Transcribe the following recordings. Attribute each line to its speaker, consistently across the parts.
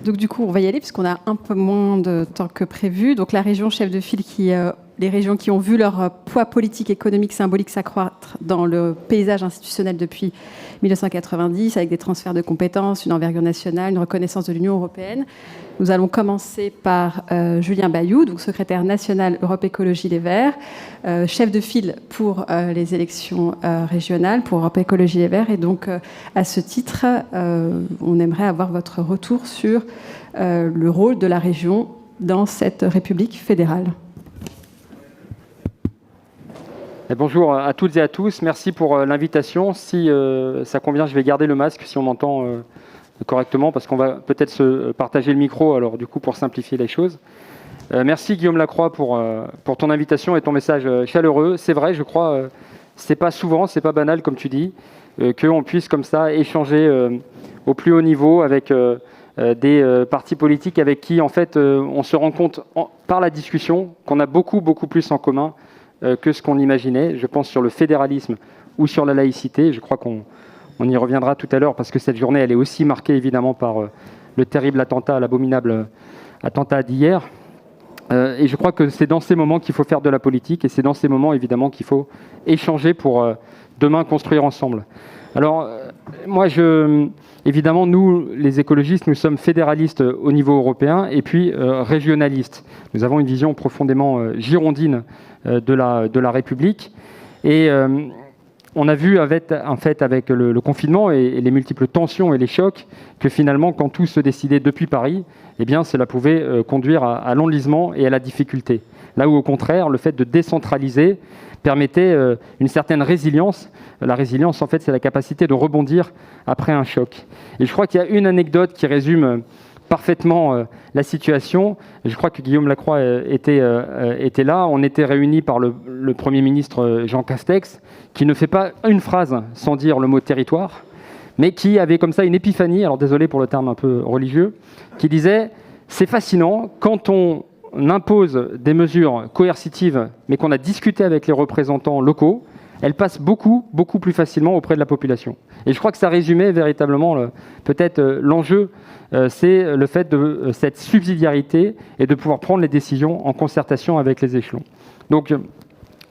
Speaker 1: Donc du coup, on va y aller puisqu'on a un peu moins de temps que prévu. Donc la région chef de file les régions qui ont vu leur poids politique, économique, symbolique s'accroître dans le paysage institutionnel depuis 1990, avec des transferts de compétences, une envergure nationale, une reconnaissance de l'Union européenne. Nous allons commencer par Julien Bayou, donc secrétaire national Europe Écologie Les Verts, chef de file pour les élections régionales, pour Europe Écologie Les Verts. Et donc, à ce titre, on aimerait avoir votre retour sur le rôle de la région dans cette République fédérale.
Speaker 2: Et bonjour à toutes et à tous, merci pour l'invitation. Si ça convient, je vais garder le masque si on m'entend correctement, parce qu'on va peut-être se partager le micro, alors du coup pour simplifier les choses. Merci Guillaume Lacroix pour ton invitation et ton message chaleureux. C'est vrai, je crois, c'est pas souvent, c'est pas banal comme tu dis, qu'on puisse comme ça échanger au plus haut niveau avec des partis politiques avec qui en fait on se rend compte par la discussion qu'on a beaucoup plus en commun que ce qu'on imaginait. Je pense sur le fédéralisme ou sur la laïcité. Je crois qu'on y reviendra tout à l'heure parce que cette journée, elle est aussi marquée évidemment par le terrible attentat, l'abominable attentat d'hier. Et je crois que c'est dans ces moments qu'il faut faire de la politique et c'est dans ces moments évidemment qu'il faut échanger pour demain construire ensemble. Alors, évidemment, nous, les écologistes, nous sommes fédéralistes au niveau européen et puis régionalistes. Nous avons une vision profondément girondine de la République. Et on a vu avec le confinement et les multiples tensions et les chocs que finalement, quand tout se décidait depuis Paris, eh bien, cela pouvait conduire à l'enlisement et à la difficulté. Là où, au contraire, le fait de décentraliser permettait une certaine résilience. La résilience, en fait, c'est la capacité de rebondir après un choc. Et je crois qu'il y a une anecdote qui résume parfaitement la situation. Je crois que Guillaume Lacroix était là. On était réunis par le Premier ministre Jean Castex, qui ne fait pas une phrase sans dire le mot territoire, mais qui avait comme ça une épiphanie, alors désolé pour le terme un peu religieux, qui disait « C'est fascinant, quand on impose des mesures coercitives, mais qu'on a discuté avec les représentants locaux, elles passent beaucoup plus facilement auprès de la population. » Et je crois que ça résumait véritablement peut-être l'enjeu, c'est le fait de cette subsidiarité et de pouvoir prendre les décisions en concertation avec les échelons. Donc,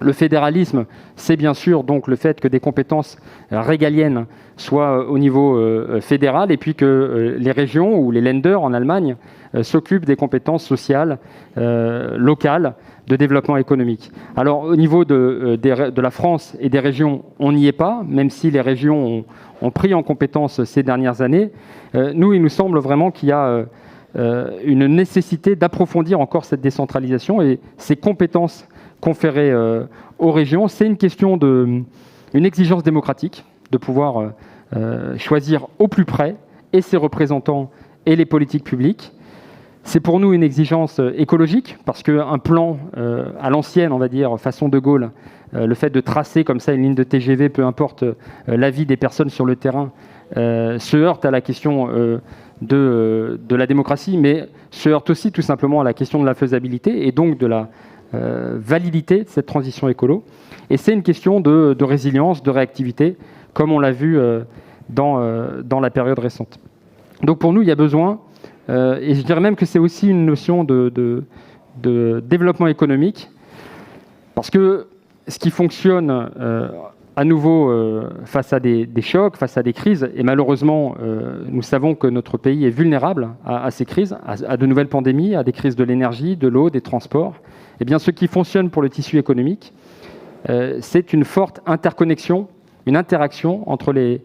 Speaker 2: le fédéralisme, c'est bien sûr donc le fait que des compétences régaliennes soient au niveau fédéral et puis que les régions ou les Länder en Allemagne s'occupent des compétences sociales, locales, de développement économique. Alors au niveau de la France et des régions, on n'y est pas, même si les régions ont pris en compétence ces dernières années. Nous, il nous semble vraiment qu'il y a une nécessité d'approfondir encore cette décentralisation et ces compétences conférées aux régions. C'est une question une exigence démocratique de pouvoir choisir au plus près et ses représentants et les politiques publiques. C'est pour nous une exigence écologique, parce qu'un plan à l'ancienne, on va dire, façon de Gaulle, le fait de tracer comme ça une ligne de TGV, peu importe l'avis des personnes sur le terrain, se heurte à la question de la démocratie, mais se heurte aussi tout simplement à la question de la faisabilité et donc de la validité de cette transition écolo. Et c'est une question de résilience, de réactivité, comme on l'a vu dans la période récente. Donc pour nous, il y a besoin... et je dirais même que c'est aussi une notion de développement économique, parce que ce qui fonctionne à nouveau face à des chocs, face à des crises, et malheureusement, nous savons que notre pays est vulnérable à ces crises, à de nouvelles pandémies, à des crises de l'énergie, de l'eau, des transports. Eh bien, ce qui fonctionne pour le tissu économique, c'est une forte interconnexion, une interaction entre les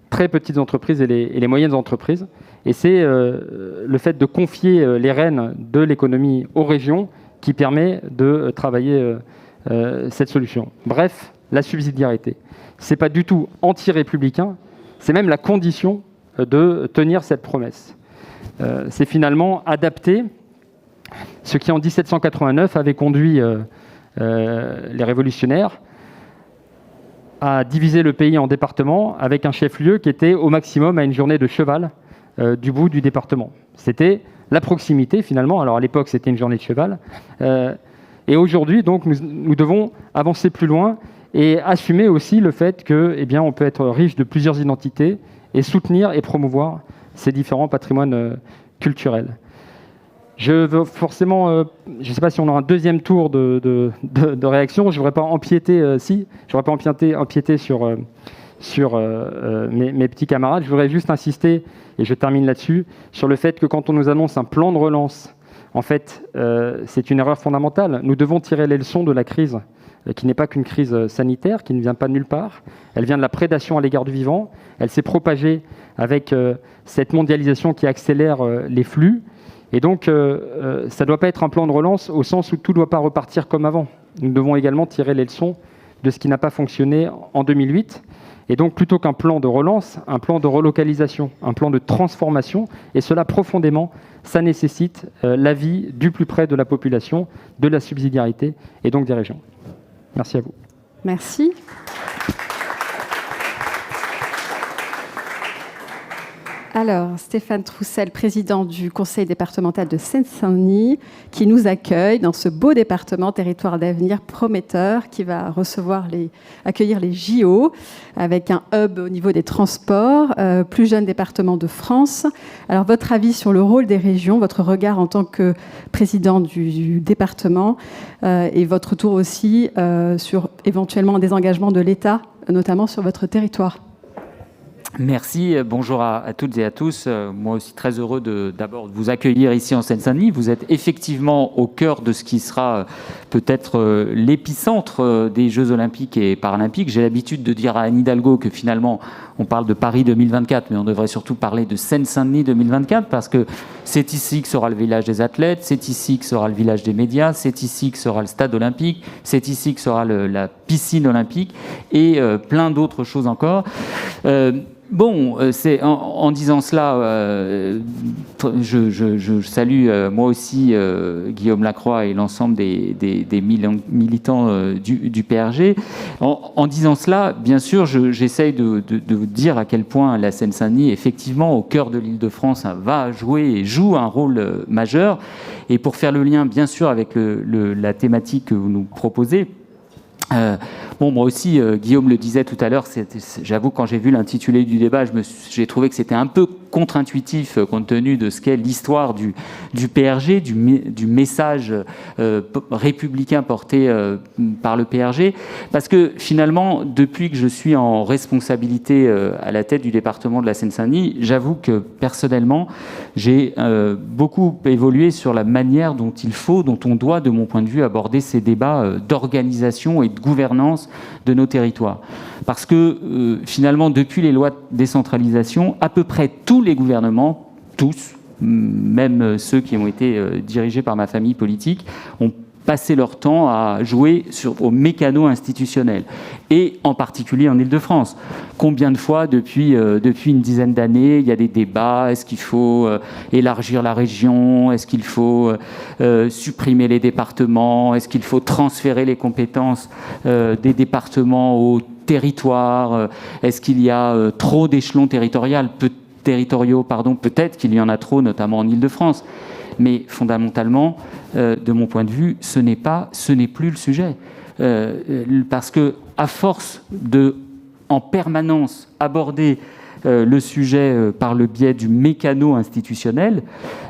Speaker 2: très petites entreprises et les moyennes entreprises. Et c'est le fait de confier les rênes de l'économie aux régions qui permet de travailler cette solution. Bref, la subsidiarité. Ce n'est pas du tout anti-républicain, c'est même la condition de tenir cette promesse. C'est finalement adapter ce qui, en 1789, avait conduit les révolutionnaires à diviser le pays en départements avec un chef-lieu qui était au maximum à une journée de cheval du bout du département. C'était la proximité finalement. Alors à l'époque c'était une journée de cheval. Et aujourd'hui donc nous devons avancer plus loin et assumer aussi le fait que, eh bien, on peut être riche de plusieurs identités et soutenir et promouvoir ces différents patrimoines culturelle. Je veux forcément, je ne sais pas si on aura un deuxième tour de réaction. Je ne voudrais pas empiéter, empiéter sur mes petits camarades. Je voudrais juste insister, et je termine là-dessus, sur le fait que quand on nous annonce un plan de relance, en fait, c'est une erreur fondamentale. Nous devons tirer les leçons de la crise, qui n'est pas qu'une crise sanitaire, qui ne vient pas de nulle part. Elle vient de la prédation à l'égard du vivant. Elle s'est propagée avec cette mondialisation qui accélère les flux. Et donc, ça ne doit pas être un plan de relance au sens où tout ne doit pas repartir comme avant. Nous devons également tirer les leçons de ce qui n'a pas fonctionné en 2008. Et donc, plutôt qu'un plan de relance, un plan de relocalisation, un plan de transformation. Et cela, profondément, ça nécessite l'avis du plus près de la population, de la subsidiarité et donc des régions. Merci à vous.
Speaker 1: Merci. Alors, Stéphane Troussel, président du conseil départemental de Seine-Saint-Denis, qui nous accueille dans ce beau département, territoire d'avenir prometteur, qui va accueillir les JO, avec un hub au niveau des transports, plus jeune département de France. Alors, votre avis sur le rôle des régions, votre regard en tant que président du département, et votre tour aussi sur éventuellement des engagements de l'État, notamment sur votre territoire.
Speaker 3: Merci, bonjour à toutes et à tous. Moi aussi très heureux d'abord de vous accueillir ici en Seine-Saint-Denis. Vous êtes effectivement au cœur de ce qui sera peut-être l'épicentre des Jeux Olympiques et Paralympiques. J'ai l'habitude de dire à Anne Hidalgo que finalement on parle de Paris 2024, mais on devrait surtout parler de Seine-Saint-Denis 2024 parce que c'est ici que sera le village des athlètes, c'est ici que sera le village des médias, c'est ici que sera le stade olympique, c'est ici que sera la piscine olympique et plein d'autres choses encore. Bon, c'est en disant cela, je salue moi aussi Guillaume Lacroix et l'ensemble des militants du PRG. En disant cela, bien sûr, j'essaye de vous dire à quel point la Seine-Saint-Denis, effectivement, au cœur de l'Île-de-France, va jouer et joue un rôle majeur. Et pour faire le lien, bien sûr, avec la thématique que vous nous proposez, moi aussi, Guillaume le disait tout à l'heure, j'avoue, quand j'ai vu l'intitulé du débat, j'ai trouvé que c'était un peu contre-intuitif compte tenu de ce qu'est l'histoire du PRG, du message républicain porté par le PRG. Parce que finalement, depuis que je suis en responsabilité à la tête du département de la Seine-Saint-Denis, j'avoue que personnellement, j'ai beaucoup évolué sur la manière dont on doit, de mon point de vue, aborder ces débats d'organisation et de gouvernance de nos territoires. Parce que finalement, depuis les lois de décentralisation, à peu près tous les gouvernements, tous, même ceux qui ont été dirigés par ma famille politique, ont passé leur temps à jouer au mécano institutionnel, et en particulier en Île-de-France. Combien de fois, depuis une dizaine d'années, il y a des débats, est-ce qu'il faut élargir la région, est-ce qu'il faut supprimer les départements, est-ce qu'il faut transférer les compétences des départements aux territoires, est-ce qu'il y a trop d'échelons territoriaux, peut-être qu'il y en a trop, notamment en Île-de-France. Mais fondamentalement, de mon point de vue, ce n'est plus le sujet. Parce que, à force de, en permanence, aborder le sujet par le biais du mécano institutionnel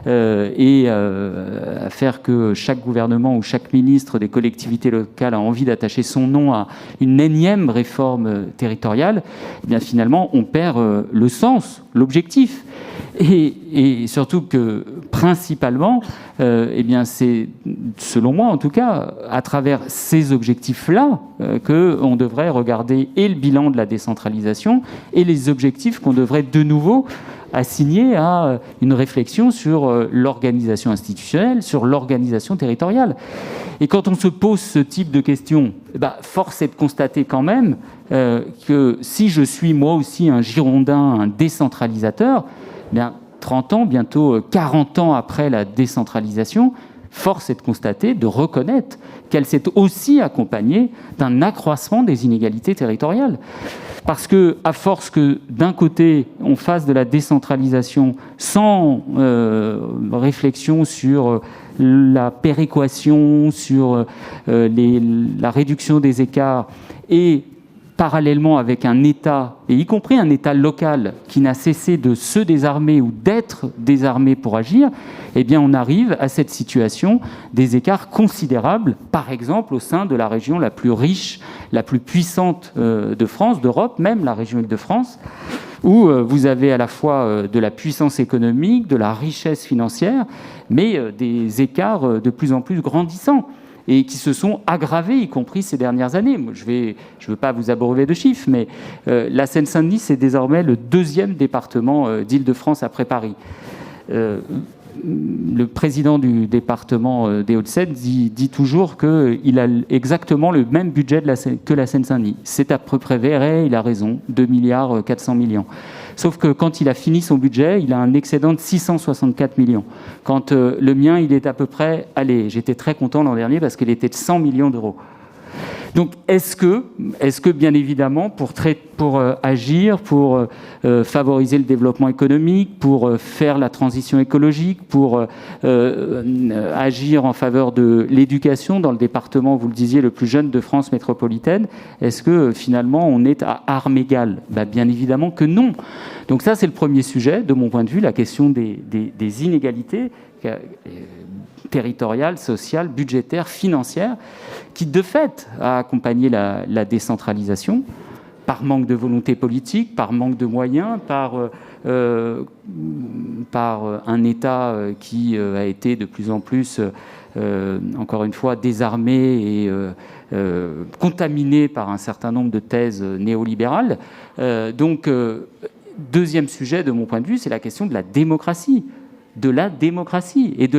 Speaker 3: et à faire que chaque gouvernement ou chaque ministre des collectivités locales a envie d'attacher son nom à une énième réforme territoriale, eh bien finalement, on perd le sens, l'objectif. Et surtout que, principalement, eh bien c'est, selon moi en tout cas, à travers ces objectifs-là, qu'on devrait regarder et le bilan de la décentralisation et les objectifs qu'on devrait de nouveau assigner à une réflexion sur l'organisation institutionnelle, sur l'organisation territoriale. Et quand on se pose ce type de questions, force est de constater quand même que si je suis moi aussi un Girondin, un décentralisateur, bien 30 ans, bientôt 40 ans après la décentralisation, force est de constater, de reconnaître qu'elle s'est aussi accompagnée d'un accroissement des inégalités territoriales. Parce que, à force que, d'un côté, on fasse de la décentralisation sans réflexion sur la péréquation, sur la réduction des écarts, et parallèlement avec un État, et y compris un État local, qui n'a cessé de se désarmer ou d'être désarmé pour agir, eh bien on arrive à cette situation des écarts considérables, par exemple au sein de la région la plus riche, la plus puissante de France, d'Europe, même la région Île-de-France, où vous avez à la fois de la puissance économique, de la richesse financière, mais des écarts de plus en plus grandissants et qui se sont aggravés, y compris ces dernières années. Je ne veux pas vous abreuver de chiffres, mais la Seine-Saint-Denis, c'est désormais le 2e département d'Île-de-France après Paris. Le président du département des Hauts-de-Seine dit toujours qu'il a exactement le même budget que la Seine-Saint-Denis. C'est à peu près vrai, il a raison, 2 milliards 400 millions. Sauf que quand il a fini son budget, il a un excédent de 664 millions. Quand le mien, il est à peu près... Allez, j'étais très content l'an dernier parce qu'il était de 100 millions d'euros. Donc, est-ce que bien évidemment, pour agir, pour favoriser le développement économique, pour faire la transition écologique, pour agir en faveur de l'éducation dans le département, vous le disiez, le plus jeune de France métropolitaine, est-ce que finalement on est à armes égales ? Bien évidemment que non. Donc ça, c'est le premier sujet, de mon point de vue, la question des inégalités territoriale, sociale, budgétaire, financière, qui de fait a accompagné la décentralisation par manque de volonté politique, par manque de moyens, par un État qui a été de plus en plus, encore une fois, désarmé et contaminé par un certain nombre de thèses néolibérales. Donc, deuxième sujet de mon point de vue, c'est la question de la démocratie. Et de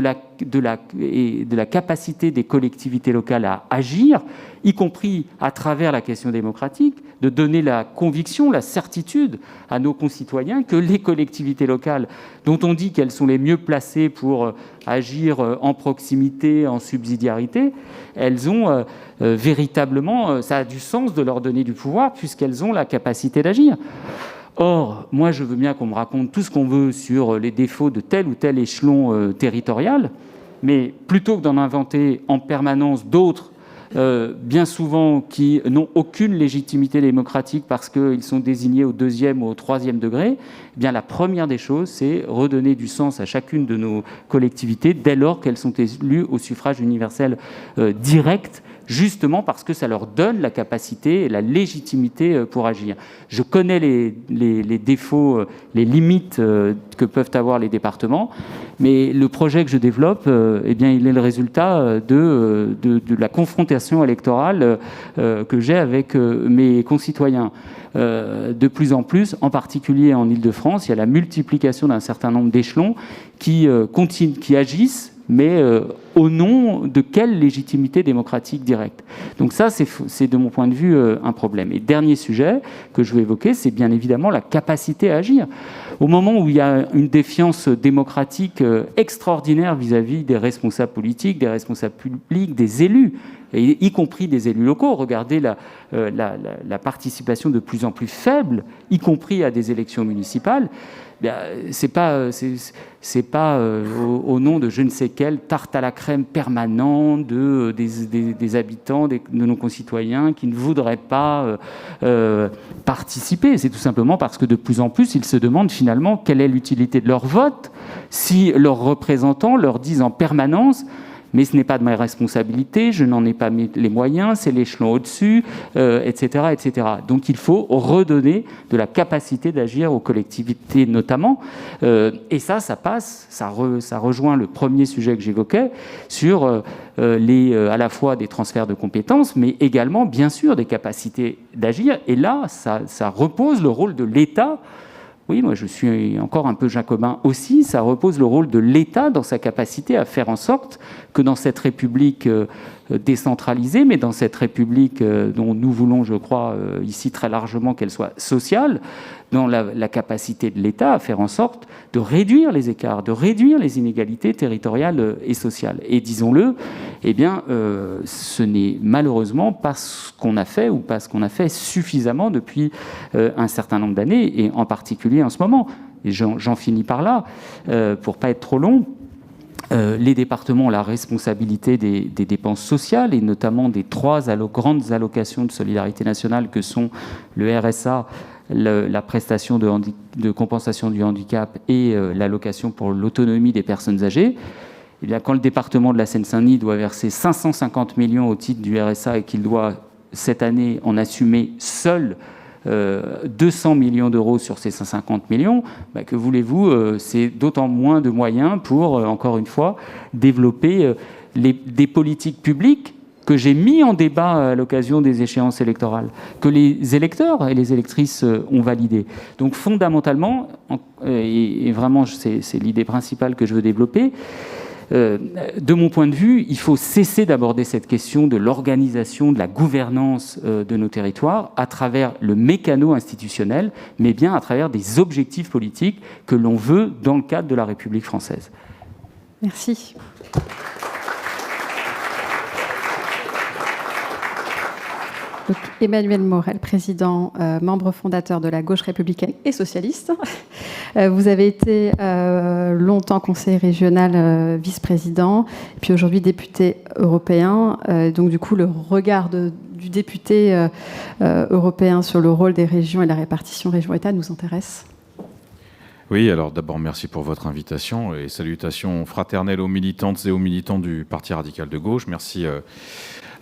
Speaker 3: la capacité des collectivités locales à agir, y compris à travers la question démocratique, de donner la conviction, la certitude à nos concitoyens que les collectivités locales, dont on dit qu'elles sont les mieux placées pour agir en proximité, en subsidiarité, elles ont véritablement, ça a du sens de leur donner du pouvoir puisqu'elles ont la capacité d'agir. Or, moi, je veux bien qu'on me raconte tout ce qu'on veut sur les défauts de tel ou tel échelon territorial, mais plutôt que d'en inventer en permanence d'autres, bien souvent qui n'ont aucune légitimité démocratique parce qu'ils sont désignés au 2e ou au 3e degré, eh bien, la première des choses, c'est redonner du sens à chacune de nos collectivités dès lors qu'elles sont élues au suffrage universel direct, justement parce que ça leur donne la capacité et la légitimité pour agir. Je connais les défauts, les limites que peuvent avoir les départements, mais le projet que je développe, eh bien, il est le résultat de la confrontation électorale que j'ai avec mes concitoyens. De plus en plus, en particulier en Île-de-France, il y a la multiplication d'un certain nombre d'échelons qui agissent, mais au nom de quelle légitimité démocratique directe ? Donc ça, c'est de mon point de vue un problème. Et dernier sujet que je veux évoquer, c'est bien évidemment la capacité à agir. Au moment où il y a une défiance démocratique extraordinaire vis-à-vis des responsables politiques, des responsables publics, des élus, y compris des élus locaux. Regardez la participation de plus en plus faible, y compris à des élections municipales. C'est pas au nom de je ne sais quelle tarte à la crème permanente des habitants, de nos concitoyens qui ne voudraient pas participer. C'est tout simplement parce que de plus en plus, ils se demandent finalement quelle est l'utilité de leur vote si leurs représentants leur disent en permanence mais ce n'est pas de ma responsabilité, je n'en ai pas les moyens, c'est l'échelon au-dessus, etc., etc. Donc il faut redonner de la capacité d'agir aux collectivités notamment. Et ça passe, ça rejoint le premier sujet que j'évoquais sur à la fois des transferts de compétences, mais également, bien sûr, des capacités d'agir. Et là, ça repose le rôle de l'État. Oui, moi je suis encore un peu jacobin aussi, ça repose le rôle de l'État dans sa capacité à faire en sorte que dans cette République décentralisée, mais dans cette République dont nous voulons, je crois, ici très largement qu'elle soit sociale, dans la capacité de l'État à faire en sorte de réduire les écarts, de réduire les inégalités territoriales et sociales. Et disons-le, eh bien, ce n'est malheureusement pas ce qu'on a fait ou pas ce qu'on a fait suffisamment depuis un certain nombre d'années, et en particulier en ce moment. Et j'en finis par là, pour pas être trop long. Les départements ont la responsabilité des dépenses sociales, et notamment des 3 grandes allocations de solidarité nationale que sont le RSA, la prestation de compensation du handicap et l'allocation pour l'autonomie des personnes âgées. Et bien, quand le département de la Seine-Saint-Denis doit verser 550 millions au titre du RSA et qu'il doit cette année en assumer seul 200 millions d'euros sur ces 150 millions, que voulez-vous, c'est d'autant moins de moyens pour, encore une fois, développer des politiques publiques que j'ai mis en débat à l'occasion des échéances électorales, que les électeurs et les électrices ont validé. Donc fondamentalement, et vraiment c'est l'idée principale que je veux développer, de mon point de vue, il faut cesser d'aborder cette question de l'organisation, de la gouvernance de nos territoires à travers le mécano institutionnel, mais bien à travers des objectifs politiques que l'on veut dans le cadre de la République française.
Speaker 1: Merci. Donc, Emmanuel Morel, président, membre fondateur de la gauche républicaine et socialiste. Vous avez été longtemps conseiller régional, vice-président, puis aujourd'hui député européen. Donc du coup, le regard du député européen sur le rôle des régions et la répartition région-État nous intéresse.
Speaker 4: Oui, alors d'abord, merci pour votre invitation et salutations fraternelles aux militantes et aux militants du Parti radical de gauche. Merci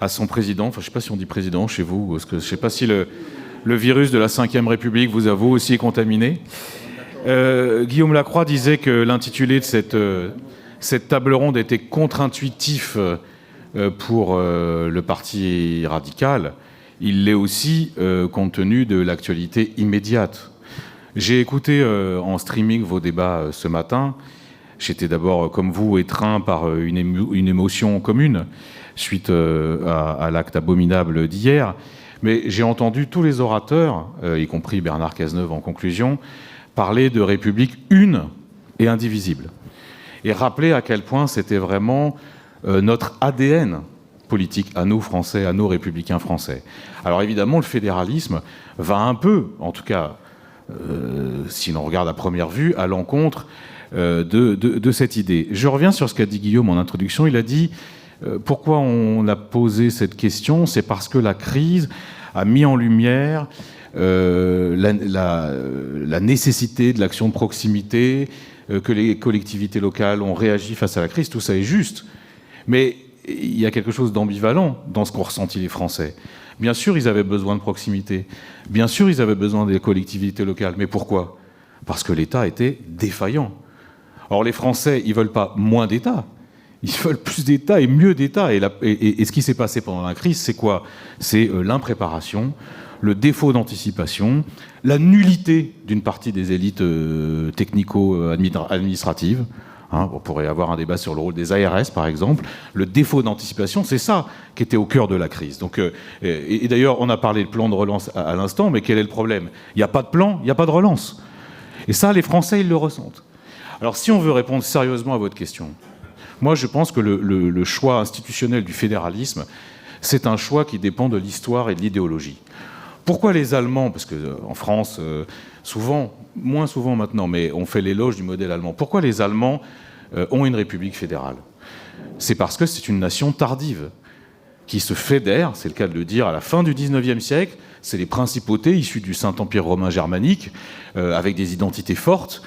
Speaker 4: à son président, enfin je ne sais pas si on dit président chez vous, parce que je ne sais pas si le virus de la Ve République vous a vous aussi contaminé. Guillaume Lacroix disait que l'intitulé de cette table ronde était contre-intuitif pour le Parti radical. Il l'est aussi compte tenu de l'actualité immédiate. J'ai écouté en streaming vos débats ce matin. J'étais d'abord, comme vous, étreint par une émotion commune suite à l'acte abominable d'hier. Mais j'ai entendu tous les orateurs, y compris Bernard Cazeneuve en conclusion, parler de République une et indivisible. Et rappeler à quel point c'était vraiment notre ADN politique à nous Français, à nos républicains français. Alors évidemment, le fédéralisme va un peu, en tout cas, si l'on regarde à première vue, à l'encontre de cette idée. Je reviens sur ce qu'a dit Guillaume en introduction. Il a dit pourquoi on a posé cette question, c'est parce que la crise a mis en lumière la nécessité de l'action de proximité, que les collectivités locales ont réagi face à la crise. Tout ça est juste. Mais il y a quelque chose d'ambivalent dans ce qu'ont ressenti les Français. Bien sûr, ils avaient besoin de proximité. Bien sûr, ils avaient besoin des collectivités locales. Mais pourquoi ? Parce que l'État était défaillant. Or, les Français, ils ne veulent pas moins d'État. Ils veulent plus d'État et mieux d'État. Et ce qui s'est passé pendant la crise, c'est quoi ? C'est l'impréparation, le défaut d'anticipation, la nullité d'une partie des élites technico-administratives. On pourrait avoir un débat sur le rôle des ARS, par exemple. Le défaut d'anticipation, c'est ça qui était au cœur de la crise. Donc, et d'ailleurs, on a parlé de plan de relance à l'instant, mais quel est le problème ? Il n'y a pas de plan, il n'y a pas de relance. Et ça, les Français, ils le ressentent. Alors, si on veut répondre sérieusement à votre question, moi, je pense que le choix institutionnel du fédéralisme, c'est un choix qui dépend de l'histoire et de l'idéologie. Pourquoi les Allemands, parce qu'en France, souvent, moins souvent maintenant, mais on fait l'éloge du modèle allemand, pourquoi les Allemands ont une république fédérale ? C'est parce que c'est une nation tardive, qui se fédère, c'est le cas de le dire, à la fin du XIXe siècle. C'est les principautés issues du Saint-Empire romain germanique, avec des identités fortes,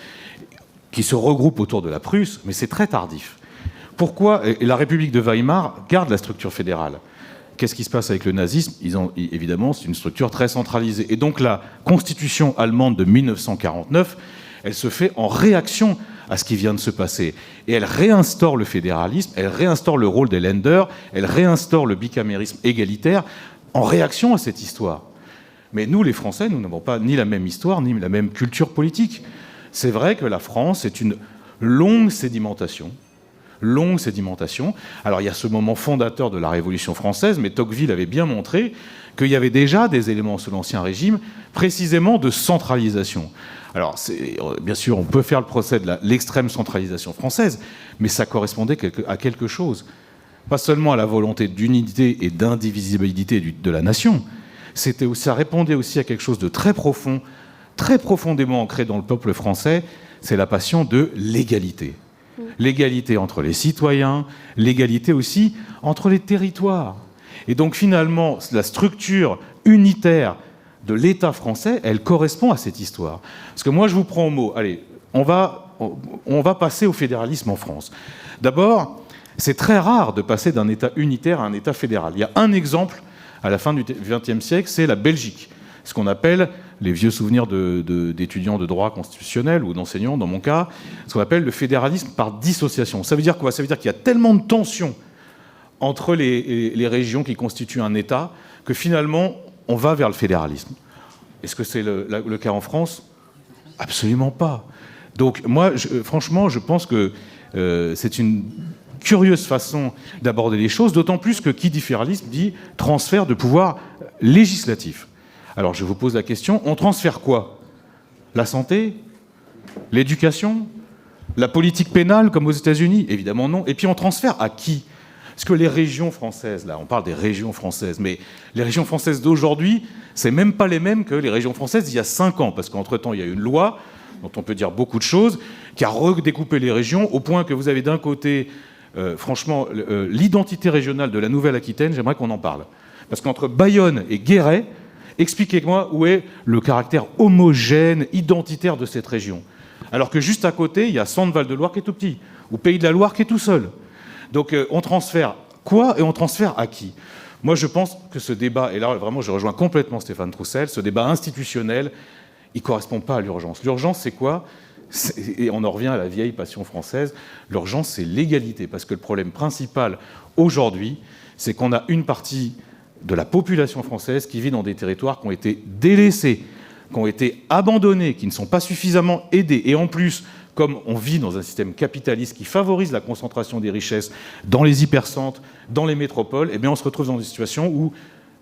Speaker 4: qui se regroupent autour de la Prusse, mais c'est très tardif. Pourquoi ? Et la République de Weimar garde la structure fédérale. Qu'est-ce qui se passe avec le nazisme ? Évidemment, c'est une structure très centralisée. Et donc la constitution allemande de 1949, elle se fait en réaction à ce qui vient de se passer. Et elle réinstaure le fédéralisme, elle réinstaure le rôle des Länder, elle réinstaure le bicamérisme égalitaire en réaction à cette histoire. Mais nous, les Français, nous n'avons pas ni la même histoire, ni la même culture politique. C'est vrai que la France est une longue sédimentation. Alors il y a ce moment fondateur de la Révolution française, mais Tocqueville avait bien montré qu'il y avait déjà des éléments sous l'Ancien Régime, précisément de centralisation. Alors bien sûr, on peut faire le procès de l'extrême centralisation française, mais ça correspondait à quelque chose. Pas seulement à la volonté d'unité et d'indivisibilité de la nation, ça répondait aussi à quelque chose de très profond, très profondément ancré dans le peuple français, c'est la passion de l'égalité. L'égalité entre les citoyens, l'égalité aussi entre les territoires. Et donc finalement, la structure unitaire de l'État français, elle correspond à cette histoire. Parce que moi, je vous prends au mot. Allez, on va passer au fédéralisme en France. D'abord, c'est très rare de passer d'un État unitaire à un État fédéral. Il y a un exemple à la fin du XXe siècle, c'est la Belgique. Ce qu'on appelle, les vieux souvenirs d'étudiants de droit constitutionnel ou d'enseignants, dans mon cas, ce qu'on appelle le fédéralisme par dissociation. Ça veut dire quoi? Ça veut dire qu'il y a tellement de tensions entre les régions qui constituent un État que finalement, on va vers le fédéralisme. Est-ce que c'est le cas en France? Absolument pas. Donc moi, franchement, je pense que c'est une curieuse façon d'aborder les choses, d'autant plus que qui dit fédéralisme dit transfert de pouvoir législatif. Alors je vous pose la question, on transfère quoi? La santé? L'éducation? La politique pénale comme aux États-Unis? Évidemment non. Et puis on transfère à qui? Parce que les régions françaises, là, on parle des régions françaises, mais les régions françaises d'aujourd'hui, c'est même pas les mêmes que les régions françaises il y a 5 ans, parce qu'entre-temps, il y a une loi, dont on peut dire beaucoup de choses, qui a redécoupé les régions, au point que vous avez d'un côté, franchement, l'identité régionale de la Nouvelle-Aquitaine, j'aimerais qu'on en parle. Parce qu'entre Bayonne et Guéret, expliquez-moi où est le caractère homogène, identitaire de cette région. Alors que juste à côté, il y a Centre-Val-de-Loire qui est tout petit, ou Pays de la Loire qui est tout seul. Donc on transfère quoi et on transfère à qui? Moi je pense que ce débat, et là vraiment je rejoins complètement Stéphane Troussel, ce débat institutionnel, il ne correspond pas à l'urgence. L'urgence c'est quoi? Et on en revient à la vieille passion française, l'urgence c'est l'égalité, parce que le problème principal aujourd'hui, c'est qu'on a une partie de la population française qui vit dans des territoires qui ont été délaissés, qui ont été abandonnés, qui ne sont pas suffisamment aidés, et en plus, comme on vit dans un système capitaliste qui favorise la concentration des richesses dans les hypercentres, dans les métropoles, eh bien on se retrouve dans une situation où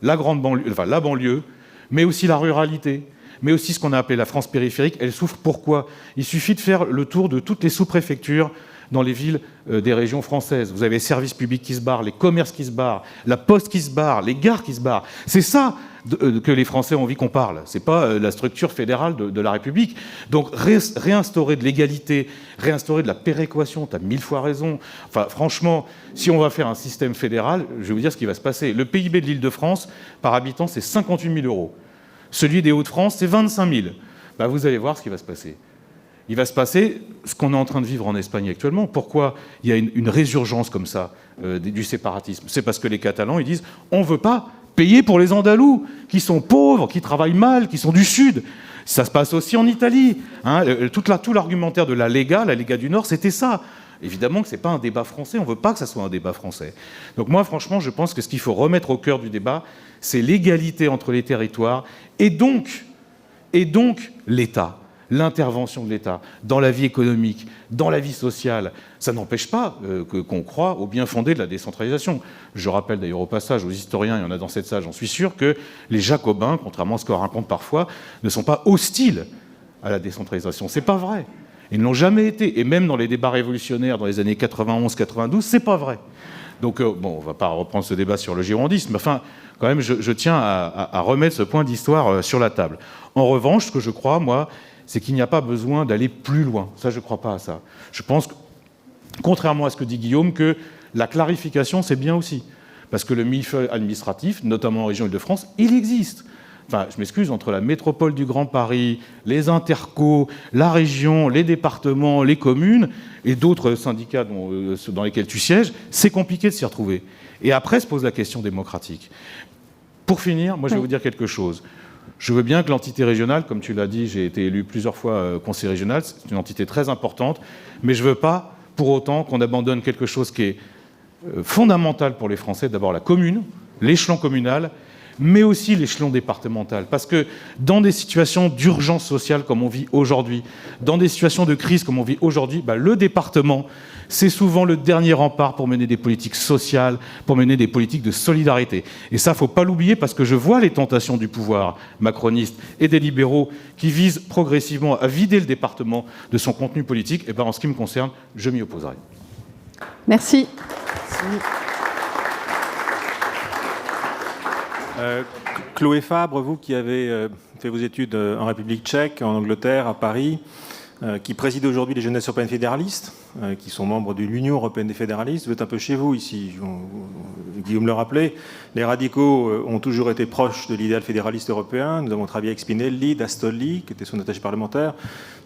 Speaker 4: la banlieue, mais aussi la ruralité, mais aussi ce qu'on a appelé la France périphérique, elle souffre. Pourquoi? Il suffit de faire le tour de toutes les sous-préfectures dans les villes des régions françaises. Vous avez les services publics qui se barrent, les commerces qui se barrent, la poste qui se barre, les gares qui se barrent. C'est ça que les Français ont envie qu'on parle. C'est pas la structure fédérale de la République. Donc réinstaurer de l'égalité, réinstaurer de la péréquation, tu as 1000 fois raison. Enfin, franchement, si on va faire un système fédéral, je vais vous dire ce qui va se passer. Le PIB de l'Île-de-France, par habitant, c'est 58 000 euros. Celui des Hauts-de-France, c'est 25 000. Ben, vous allez voir ce qui va se passer. Il va se passer ce qu'on est en train de vivre en Espagne actuellement. Pourquoi il y a une résurgence comme ça du séparatisme? C'est parce que les Catalans, ils disent « on ne veut pas payer pour les Andalous, qui sont pauvres, qui travaillent mal, qui sont du Sud ». Ça se passe aussi en Italie. Hein. Tout l'argumentaire de la Lega du Nord, c'était ça. Évidemment que ce n'est pas un débat français, on ne veut pas que ça soit un débat français. Donc moi, franchement, je pense que ce qu'il faut remettre au cœur du débat, c'est l'égalité entre les territoires et donc l'État. L'intervention de l'État dans la vie économique, dans la vie sociale, ça n'empêche pas qu'on croit au bien fondé de la décentralisation. Je rappelle d'ailleurs au passage aux historiens, il y en a dans cette salle, j'en suis sûr, que les Jacobins, contrairement à ce qu'on raconte parfois, ne sont pas hostiles à la décentralisation. C'est pas vrai. Ils ne l'ont jamais été. Et même dans les débats révolutionnaires dans les années 91-92, c'est pas vrai. Donc, bon, on ne va pas reprendre ce débat sur le girondisme, mais enfin, quand même, je tiens à remettre ce point d'histoire sur la table. En revanche, ce que je crois, moi, c'est qu'il n'y a pas besoin d'aller plus loin. Ça, je ne crois pas à ça. Je pense, contrairement à ce que dit Guillaume, que la clarification, c'est bien aussi. Parce que le millefeuille administratif, notamment en région Île-de-France, il existe. Enfin, je m'excuse, entre la métropole du Grand Paris, les intercos, la région, les départements, les communes et d'autres syndicats dans lesquels tu sièges, c'est compliqué de s'y retrouver. Et après se pose la question démocratique. Pour finir, moi, je vais vous dire quelque chose. Je veux bien que l'entité régionale, comme tu l'as dit, j'ai été élu plusieurs fois conseiller régional, c'est une entité très importante, mais je ne veux pas pour autant qu'on abandonne quelque chose qui est fondamental pour les Français, d'abord la commune, l'échelon communal, mais aussi l'échelon départemental. Parce que dans des situations d'urgence sociale comme on vit aujourd'hui, dans des situations de crise comme on vit aujourd'hui, le département, c'est souvent le dernier rempart pour mener des politiques sociales, pour mener des politiques de solidarité. Et ça, il ne faut pas l'oublier, parce que je vois les tentations du pouvoir macroniste et des libéraux qui visent progressivement à vider le département de son contenu politique. Et en ce qui me concerne, je m'y opposerai.
Speaker 1: Merci.
Speaker 5: Chloé Fabre, vous qui avez fait vos études en République tchèque, en Angleterre, à Paris, qui préside aujourd'hui les Jeunesses européennes fédéralistes, qui sont membres de l'Union européenne des fédéralistes. Vous êtes un peu chez vous ici, Guillaume le rappelait. Les radicaux ont toujours été proches de l'idéal fédéraliste européen. Nous avons travaillé avec Spinelli, d'Astoli, qui était son attaché parlementaire.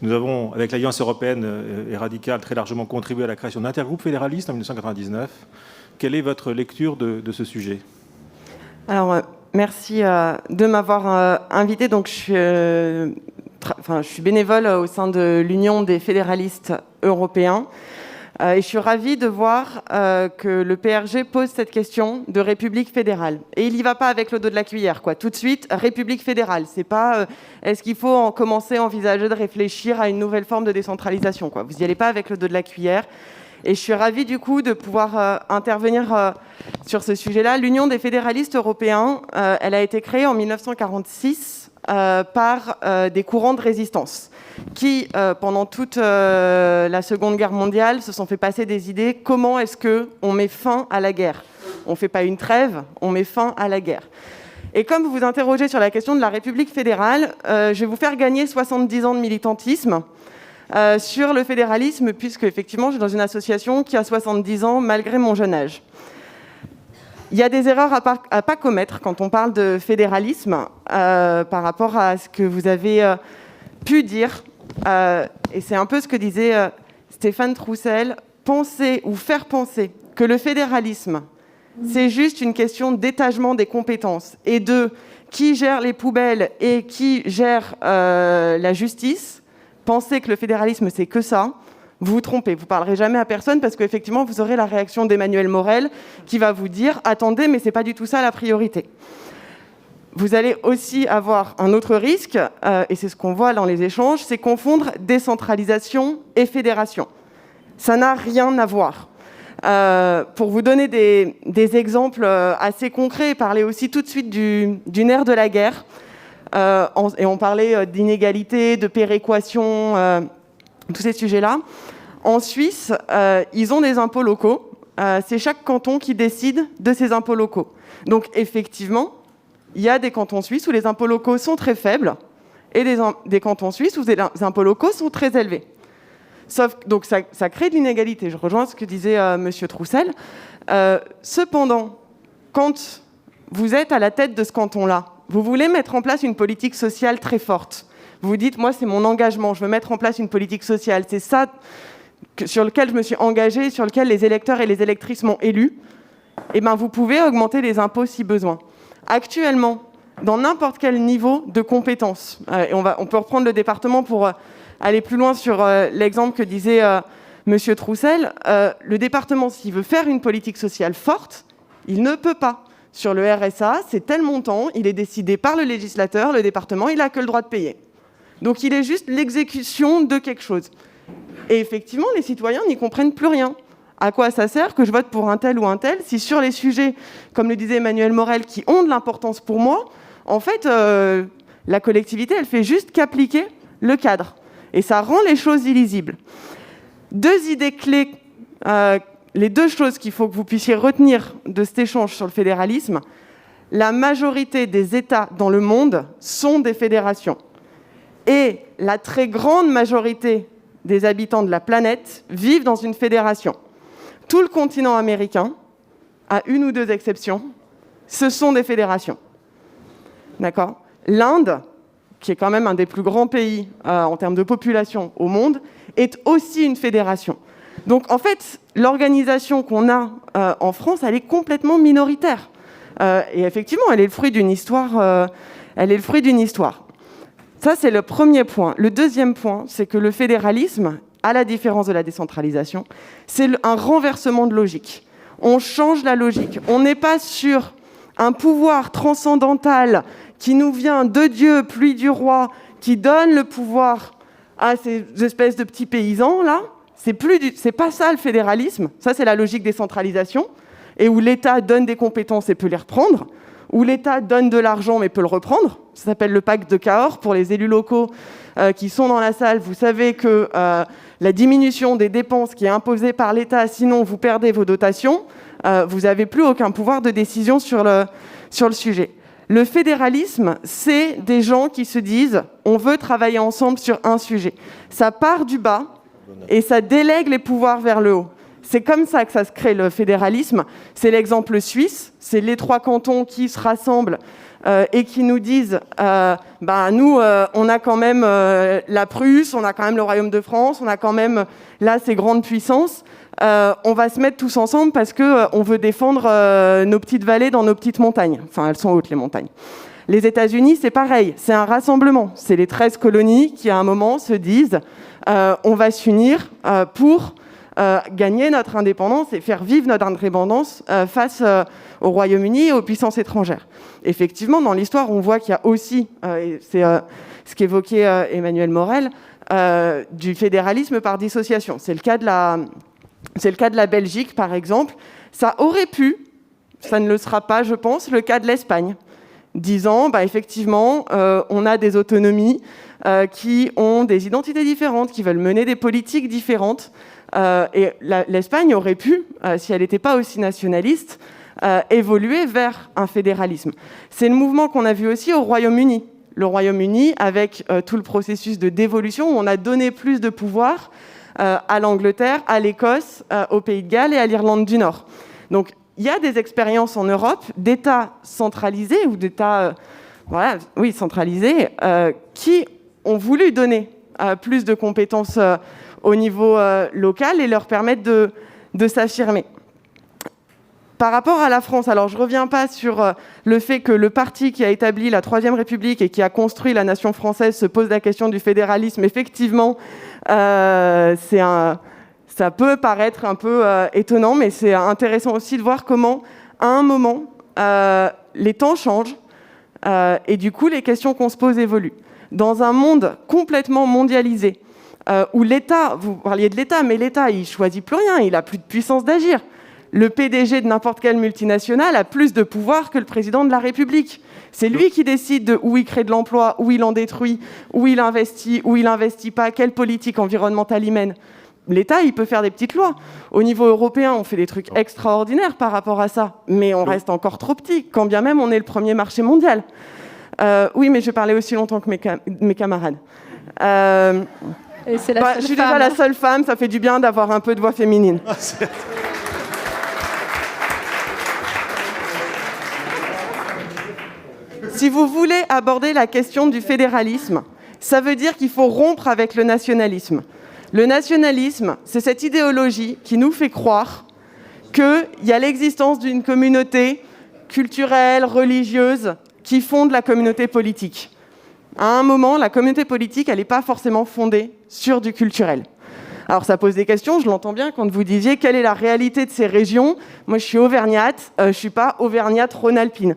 Speaker 5: Nous avons, avec l'Alliance européenne et radicale, très largement contribué à la création d'intergroupes fédéralistes en 1999. Quelle est votre lecture de ce sujet ?
Speaker 6: Alors, merci de m'avoir invité. Donc, je suis bénévole au sein de l'Union des fédéralistes européens. Et je suis ravie de voir que le PRG pose cette question de République fédérale. Et il n'y va pas avec le dos de la cuillère, quoi. Tout de suite, République fédérale. C'est pas est-ce qu'il faut commencer à envisager de réfléchir à une nouvelle forme de décentralisation, quoi. Vous n'y allez pas avec le dos de la cuillère. Et je suis ravie du coup de pouvoir intervenir sur ce sujet-là. L'Union des fédéralistes européens, elle a été créée en 1946 par des courants de résistance qui, pendant toute la Seconde Guerre mondiale, se sont fait passer des idées. Comment est-ce qu'on met fin à la guerre ? On ne fait pas une trêve, on met fin à la guerre. Et comme vous vous interrogez sur la question de la République fédérale, je vais vous faire gagner 70 ans de militantisme sur le fédéralisme, puisque effectivement, je suis dans une association qui a 70 ans malgré mon jeune âge. Il y a des erreurs à pas commettre quand on parle de fédéralisme par rapport à ce que vous avez pu dire. Et c'est un peu ce que disait Stéphane Troussel, penser ou faire penser que le fédéralisme, c'est juste une question d'étagement des compétences et de qui gère les poubelles et qui gère la justice. Pensez que le fédéralisme, c'est que ça. Vous vous trompez, vous ne parlerez jamais à personne parce qu'effectivement, vous aurez la réaction d'Emmanuel Morel qui va vous dire « Attendez, mais ce n'est pas du tout ça la priorité ». Vous allez aussi avoir un autre risque, et c'est ce qu'on voit dans les échanges, c'est confondre décentralisation et fédération. Ça n'a rien à voir. Pour vous donner des exemples assez concrets, et parler aussi tout de suite du nerf de la guerre, et on parlait d'inégalité, de péréquation, tous ces sujets-là. En Suisse, ils ont des impôts locaux. C'est chaque canton qui décide de ses impôts locaux. Donc, effectivement, il y a des cantons suisses où les impôts locaux sont très faibles et des cantons suisses où les impôts locaux sont très élevés. Donc, ça crée de l'inégalité. Je rejoins ce que disait M. Troussel. Cependant, quand vous êtes à la tête de ce canton-là, vous voulez mettre en place une politique sociale très forte. Vous vous dites, moi, c'est mon engagement, je veux mettre en place une politique sociale. C'est ça sur lequel je me suis engagée, sur lequel les électeurs et les électrices m'ont élu. Eh bien, vous pouvez augmenter les impôts si besoin. Actuellement, dans n'importe quel niveau de compétence, et on peut reprendre le département pour aller plus loin sur l'exemple que disait M. Troussel, le département, s'il veut faire une politique sociale forte, il ne peut pas. Sur le RSA, c'est tel montant, il est décidé par le législateur, le département, il n'a que le droit de payer. Donc il est juste l'exécution de quelque chose. Et effectivement, les citoyens n'y comprennent plus rien. À quoi ça sert que je vote pour un tel ou un tel si sur les sujets, comme le disait Emmanuel Morel, qui ont de l'importance pour moi, en fait, la collectivité, elle fait juste qu'appliquer le cadre. Et ça rend les choses illisibles. Deux idées clés, les deux choses qu'il faut que vous puissiez retenir de cet échange sur le fédéralisme. La majorité des États dans le monde sont des fédérations. Et la très grande majorité des habitants de la planète vivent dans une fédération. Tout le continent américain, à une ou deux exceptions, ce sont des fédérations. D'accord ? L'Inde, qui est quand même un des plus grands pays en termes de population au monde, est aussi une fédération. Donc en fait, l'organisation qu'on a en France, elle est complètement minoritaire. Et effectivement, elle est le fruit d'une histoire. Ça, c'est le premier point. Le deuxième point, c'est que le fédéralisme, à la différence de la décentralisation, c'est un renversement de logique. On change la logique. On n'est pas sur un pouvoir transcendantal qui nous vient de Dieu, puis du roi, qui donne le pouvoir à ces espèces de petits paysans, là. C'est pas ça le fédéralisme. Ça, c'est la logique décentralisation, et où l'État donne des compétences et peut les reprendre, où l'État donne de l'argent mais peut le reprendre. Ça s'appelle le pacte de Cahors. Pour les élus locaux qui sont dans la salle, vous savez que la diminution des dépenses qui est imposée par l'État, sinon vous perdez vos dotations, vous n'avez plus aucun pouvoir de décision sur le sujet. Le fédéralisme, c'est des gens qui se disent « on veut travailler ensemble sur un sujet ». Ça part du bas et ça délègue les pouvoirs vers le haut. C'est comme ça que ça se crée, le fédéralisme. C'est l'exemple suisse, c'est les 3 cantons qui se rassemblent et qui nous disent nous, on a quand même la Prusse, on a quand même le Royaume de France, on a quand même là ces grandes puissances. On va se mettre tous ensemble parce qu'on veut défendre nos petites vallées dans nos petites montagnes. Enfin, elles sont hautes, les montagnes. Les États-Unis, c'est pareil, c'est un rassemblement. C'est les 13 colonies qui, à un moment, se disent on va s'unir pour gagner notre indépendance et faire vivre notre indépendance face au Royaume-Uni et aux puissances étrangères. Effectivement, dans l'histoire, on voit qu'il y a aussi, et c'est ce qu'évoquait Emmanuel Morel, du fédéralisme par dissociation. C'est le cas de la Belgique, par exemple. Ça aurait pu, ça ne le sera pas, je pense, le cas de l'Espagne, disant, effectivement, on a des autonomies qui ont des identités différentes, qui veulent mener des politiques différentes. Et l'Espagne aurait pu, si elle n'était pas aussi nationaliste, évoluer vers un fédéralisme. C'est le mouvement qu'on a vu aussi au Royaume-Uni. Le Royaume-Uni, avec tout le processus de dévolution, où on a donné plus de pouvoir à l'Angleterre, à l'Écosse, au Pays de Galles et à l'Irlande du Nord. Donc, il y a des expériences en Europe d'États centralisés ou d'États centralisés qui ont voulu donner plus de compétences au niveau local et leur permettre de s'affirmer. Par rapport à la France, alors je ne reviens pas sur le fait que le parti qui a établi la Troisième République et qui a construit la nation française se pose la question du fédéralisme. Effectivement, ça peut paraître un peu étonnant, mais c'est intéressant aussi de voir comment, à un moment, les temps changent et du coup, les questions qu'on se pose évoluent. Dans un monde complètement mondialisé, où l'État, vous parliez de l'État, mais l'État, il ne choisit plus rien, il n'a plus de puissance d'agir. Le PDG de n'importe quelle multinationale a plus de pouvoir que le président de la République. C'est lui qui décide de où il crée de l'emploi, où il en détruit, où il investit pas, quelle politique environnementale il mène. L'État, il peut faire des petites lois. Au niveau européen, on fait des trucs extraordinaires par rapport à ça, mais on reste encore trop petit, quand bien même on est le premier marché mondial. Oui, mais je parlais aussi longtemps que mes camarades.
Speaker 1: Et c'est la seule
Speaker 6: je suis déjà la seule femme, ça fait du bien d'avoir un peu de voix féminine. Si vous voulez aborder la question du fédéralisme, ça veut dire qu'il faut rompre avec le nationalisme. Le nationalisme, c'est cette idéologie qui nous fait croire qu'il y a l'existence d'une communauté culturelle, religieuse, qui fonde la communauté politique. À un moment, la communauté politique, elle n'est pas forcément fondée sur du culturel. Alors ça pose des questions, je l'entends bien quand vous disiez quelle est la réalité de ces régions. Moi, je suis auvergnate, je ne suis pas auvergnate rhône-alpine.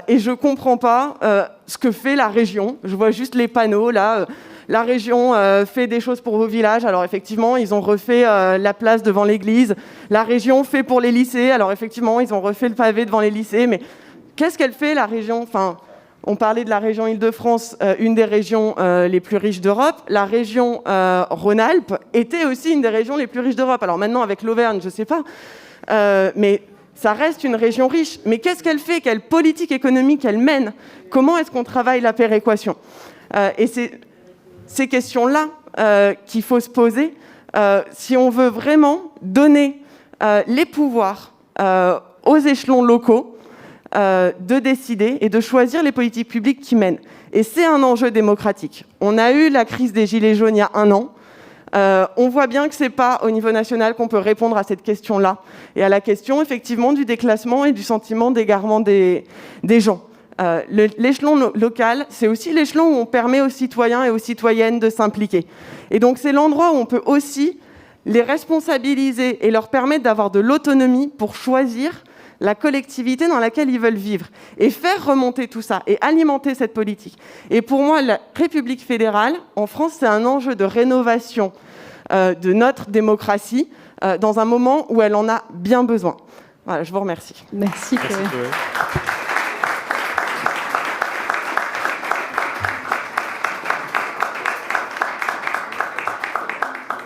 Speaker 6: Et je ne comprends pas ce que fait la région. Je vois juste les panneaux, là. La région fait des choses pour vos villages. Alors effectivement, ils ont refait la place devant l'église. La région fait pour les lycées. Alors effectivement, ils ont refait le pavé devant les lycées. Mais qu'est-ce qu'elle fait, la région ? Enfin, on parlait de la région Île-de-France, une des régions les plus riches d'Europe. La région Rhône-Alpes était aussi une des régions les plus riches d'Europe. Alors maintenant, avec l'Auvergne, je ne sais pas. Mais ça reste une région riche. Mais qu'est-ce qu'elle fait ? Quelle politique économique elle mène ? Comment est-ce qu'on travaille la péréquation ? Et c'est ces questions-là qu'il faut se poser si on veut vraiment donner les pouvoirs aux échelons locaux de décider et de choisir les politiques publiques qui mènent. Et c'est un enjeu démocratique. On a eu la crise des Gilets jaunes il y a 1 an. On voit bien que ce n'est pas au niveau national qu'on peut répondre à cette question-là et à la question effectivement du déclassement et du sentiment d'égarement des gens. L'échelon local, c'est aussi l'échelon où on permet aux citoyens et aux citoyennes de s'impliquer. Et donc c'est l'endroit où on peut aussi les responsabiliser et leur permettre d'avoir de l'autonomie pour choisir la collectivité dans laquelle ils veulent vivre et faire remonter tout ça et alimenter cette politique. Et pour moi, la République fédérale, en France, c'est un enjeu de rénovation de notre démocratie dans un moment où elle en a bien besoin. Voilà, je vous remercie.
Speaker 1: Merci.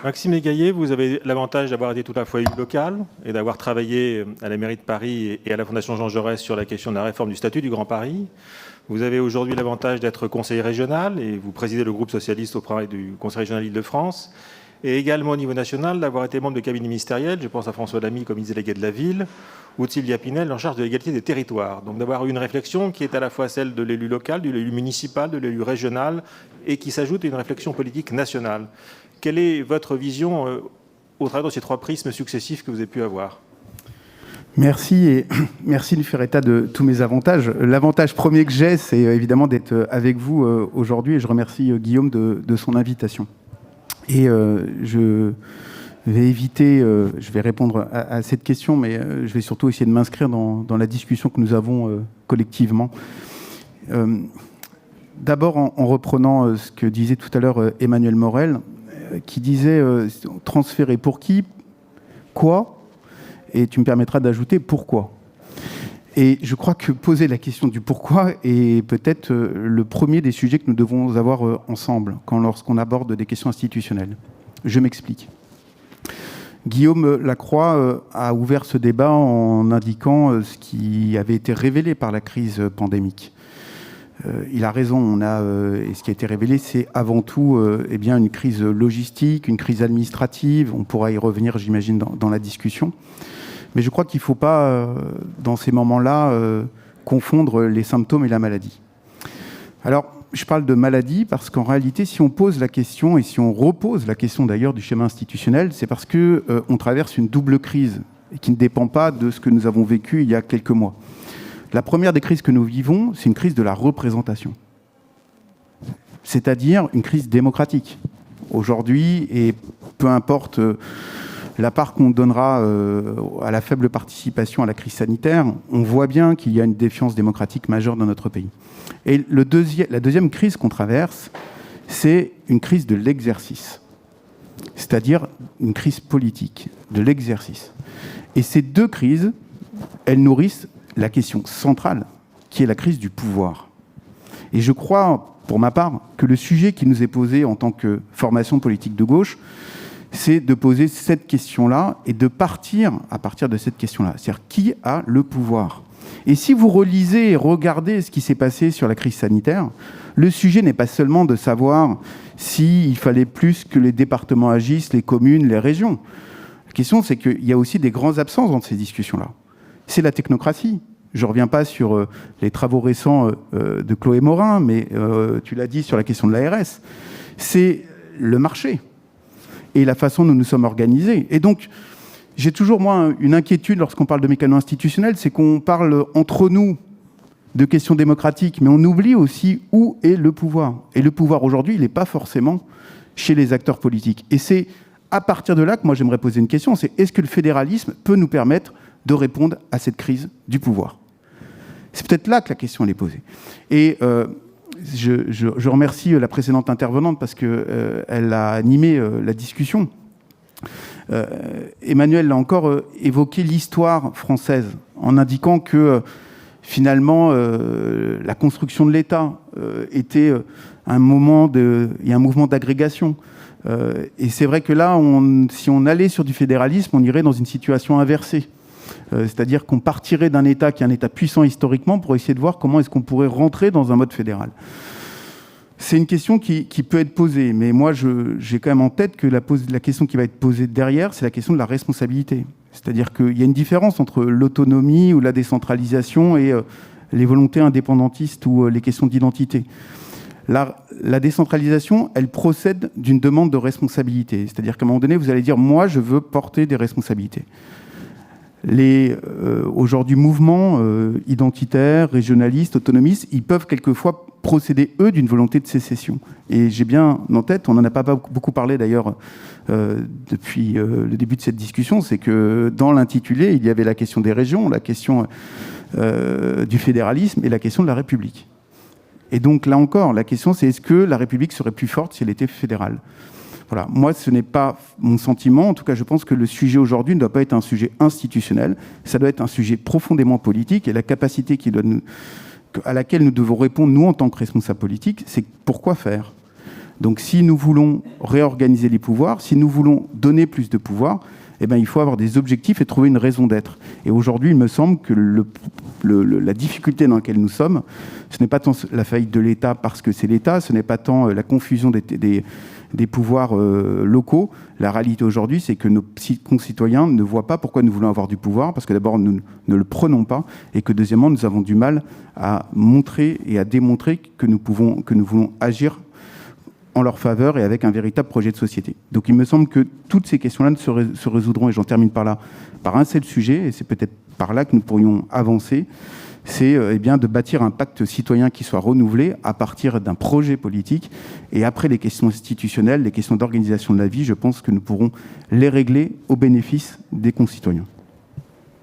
Speaker 5: Maxime Légaillé, vous avez l'avantage d'avoir été tout à la fois élu local et d'avoir travaillé à la mairie de Paris et à la Fondation Jean Jaurès sur la question de la réforme du statut du Grand Paris. Vous avez aujourd'hui l'avantage d'être conseiller régional et vous présidez le groupe socialiste auprès du Conseil régional Île-de-France. Et également au niveau national, d'avoir été membre de cabinet ministériel, je pense à François Lamy comme ministre délégué de la Ville, ou de Sylvia Pinel en charge de l'égalité des territoires. Donc d'avoir eu une réflexion qui est à la fois celle de l'élu local, de l'élu municipal, de l'élu régional, et qui s'ajoute à une réflexion politique nationale. Quelle est votre vision au travers de ces trois prismes successifs que vous avez pu avoir ?
Speaker 7: Merci et merci de faire état de tous mes avantages. L'avantage premier que j'ai, c'est évidemment d'être avec vous aujourd'hui et je remercie Guillaume de son invitation. Et je vais éviter, je vais répondre à cette question, mais je vais surtout essayer de m'inscrire dans la discussion que nous avons collectivement. D'abord, en reprenant ce que disait tout à l'heure Emmanuel Morel, qui disait transférer pour qui, quoi, et tu me permettras d'ajouter pourquoi. Et je crois que poser la question du pourquoi est peut-être le premier des sujets que nous devons avoir ensemble lorsqu'on aborde des questions institutionnelles. Je m'explique. Guillaume Lacroix a ouvert ce débat en indiquant ce qui avait été révélé par la crise pandémique. Il a raison, et ce qui a été révélé, c'est avant tout une crise logistique, une crise administrative. On pourra y revenir, j'imagine, dans la discussion. Mais je crois qu'il ne faut pas, dans ces moments-là, confondre les symptômes et la maladie. Alors, je parle de maladie parce qu'en réalité, si on pose la question, et si on repose la question d'ailleurs du schéma institutionnel, c'est parce qu'on traverse une double crise qui ne dépend pas de ce que nous avons vécu il y a quelques mois. La première des crises que nous vivons, c'est une crise de la représentation. C'est-à-dire une crise démocratique. Aujourd'hui, et peu importe la part qu'on donnera à la faible participation à la crise sanitaire, on voit bien qu'il y a une défiance démocratique majeure dans notre pays. Et la deuxième crise qu'on traverse, c'est une crise de l'exercice. C'est-à-dire une crise politique, de l'exercice. Et ces deux crises, elles nourrissent la question centrale, qui est la crise du pouvoir. Et je crois, pour ma part, que le sujet qui nous est posé en tant que formation politique de gauche, c'est de poser cette question-là et de partir à partir de cette question-là. C'est-à-dire, qui a le pouvoir ? Et si vous relisez et regardez ce qui s'est passé sur la crise sanitaire, le sujet n'est pas seulement de savoir s'il fallait plus que les départements agissent, les communes, les régions. La question, c'est qu'il y a aussi des grandes absences dans ces discussions-là. C'est la technocratie. Je ne reviens pas sur les travaux récents de Chloé Morin, mais tu l'as dit sur la question de l'ARS. C'est le marché et la façon dont nous sommes organisés. Et donc, j'ai toujours, moi, une inquiétude lorsqu'on parle de mécanismes institutionnels, c'est qu'on parle entre nous de questions démocratiques, mais on oublie aussi où est le pouvoir. Et le pouvoir, aujourd'hui, il n'est pas forcément chez les acteurs politiques. Et c'est à partir de là que moi, j'aimerais poser une question, c'est est-ce que le fédéralisme peut nous permettre de répondre à cette crise du pouvoir ? C'est peut-être là que la question elle est posée. Et je remercie la précédente intervenante parce qu'elle a animé la discussion. Emmanuel a encore évoqué l'histoire française en indiquant que finalement la construction de l'État était un mouvement d'agrégation. Et c'est vrai que là, si on allait sur du fédéralisme, on irait dans une situation inversée. C'est-à-dire qu'on partirait d'un État qui est un État puissant historiquement pour essayer de voir comment est-ce qu'on pourrait rentrer dans un mode fédéral. C'est une question qui peut être posée, mais moi j'ai quand même en tête que la question qui va être posée derrière, c'est la question de la responsabilité. C'est-à-dire qu'il y a une différence entre l'autonomie ou la décentralisation et les volontés indépendantistes ou les questions d'identité. La décentralisation, elle procède d'une demande de responsabilité. C'est-à-dire qu'à un moment donné, vous allez dire « moi, je veux porter des responsabilités ». Les aujourd'hui mouvements identitaires, régionalistes, autonomistes, ils peuvent quelquefois procéder, eux, d'une volonté de sécession. Et j'ai bien en tête, on n'en a pas beaucoup parlé d'ailleurs depuis le début de cette discussion, c'est que dans l'intitulé, il y avait la question des régions, la question du fédéralisme et la question de la République. Et donc là encore, la question c'est est-ce que la République serait plus forte si elle était fédérale ? Voilà. Moi, ce n'est pas mon sentiment. En tout cas, je pense que le sujet aujourd'hui ne doit pas être un sujet institutionnel. Ça doit être un sujet profondément politique. Et la capacité à laquelle nous devons répondre, nous, en tant que responsables politiques, c'est pourquoi faire ? Donc si nous voulons réorganiser les pouvoirs, si nous voulons donner plus de pouvoir, eh ben, il faut avoir des objectifs et trouver une raison d'être. Et aujourd'hui, il me semble que la difficulté dans laquelle nous sommes, ce n'est pas tant la faillite de l'État parce que c'est l'État, ce n'est pas tant la confusion des pouvoirs locaux. La réalité aujourd'hui, c'est que nos concitoyens ne voient pas pourquoi nous voulons avoir du pouvoir, parce que d'abord, nous ne le prenons pas, et que deuxièmement, nous avons du mal à montrer et à démontrer que nous voulons agir en leur faveur et avec un véritable projet de société. Donc il me semble que toutes ces questions-là se résoudront, et j'en termine par là, par un seul sujet, et c'est peut-être par là que nous pourrions avancer, c'est de bâtir un pacte citoyen qui soit renouvelé à partir d'un projet politique. Et après les questions institutionnelles, les questions d'organisation de la vie, je pense que nous pourrons les régler au bénéfice des concitoyens.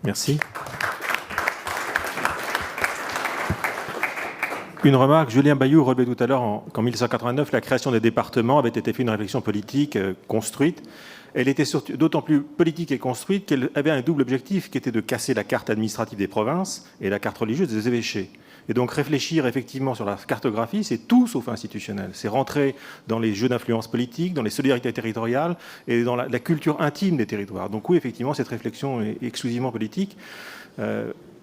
Speaker 5: Merci. Une remarque, Julien Bayou relevait tout à l'heure qu'en 1989, la création des départements avait été fait une réflexion politique construite. Elle était d'autant plus politique et construite qu'elle avait un double objectif qui était de casser la carte administrative des provinces et la carte religieuse des évêchés. Et donc réfléchir effectivement sur la cartographie, c'est tout sauf institutionnel. C'est rentrer dans les jeux d'influence politique, dans les solidarités territoriales et dans la culture intime des territoires. Donc oui, effectivement, cette réflexion est exclusivement politique.